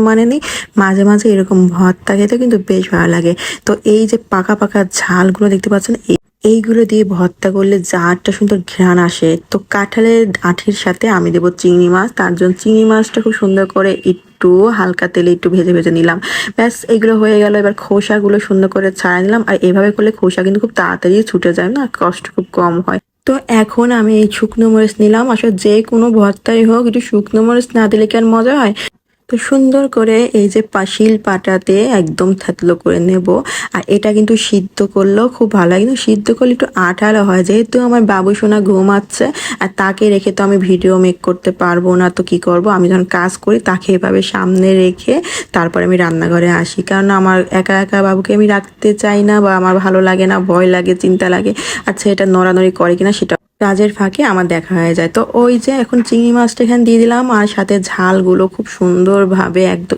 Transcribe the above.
মানে নেই, মাঝে মাঝে এরকম ভর্তা খেতে কিন্তু বেশ ভালো লাগে। তো এই যে পাকা পাকা ঝালগুলো দেখতে পাচ্ছেন, এইগুলো দিয়ে ভর্তা করলে যা একটা সুন্দর ঘ্রাণ আসে। তো কাঁঠালের আঠির সাথে আমি দেবো চিংড়ি মাছ। তার জন্য চিংড়ি মাছটা খুব সুন্দর করে একটু হালকা তেলে একটু ভেজে ভেজে নিলাম। ব্যাস এগুলো হয়ে গেল। এবার খোসাগুলো সুন্দর করে ছাড়াই নিলাম। আর এভাবে করলে খোসা কিন্তু খুব তাড়াতাড়ি ছুটে যায়, না কষ্ট খুব কম হয়। তো এখন আমি এই শুকনো মরিচ নিলাম। আসলে যে কোনো ভর্তাই হোক একটু শুকনো মরিচ না দিলে কি আর মজা হয়? তো সুন্দর করে এই যে শিল পাটাতে একদম থেতলো করে নেব। আর এটা কিন্তু সিদ্ধ করলেও খুব ভালো হয়, কিন্তু সিদ্ধ করলে একটু আঠালো হয়। যেহেতু আমার বাবু সোনা ঘুমাচ্ছে আর তাকে রেখে তো আমি ভিডিও মেক করতে পারবো না, তো কি করব, আমি যখন কাজ করি তাকে এভাবে সামনে রেখে তারপরে আমি রান্নাঘরে আসি। কারণ আমার একা একা বাবুকে আমি রাখতে চাই না, বা আমার ভালো লাগে না, ভয় লাগে, চিন্তা লাগে। আচ্ছা এটা নড়ানড়ি করে কিনা সেটা কাজের ফাঁকে আমার দেখা হয়ে যায়। তো ওই যে এখন চিংড়ি মাছটা এখানে দিয়ে দিলাম, আর সাথে ঝালগুলো খুব সুন্দরভাবে একদম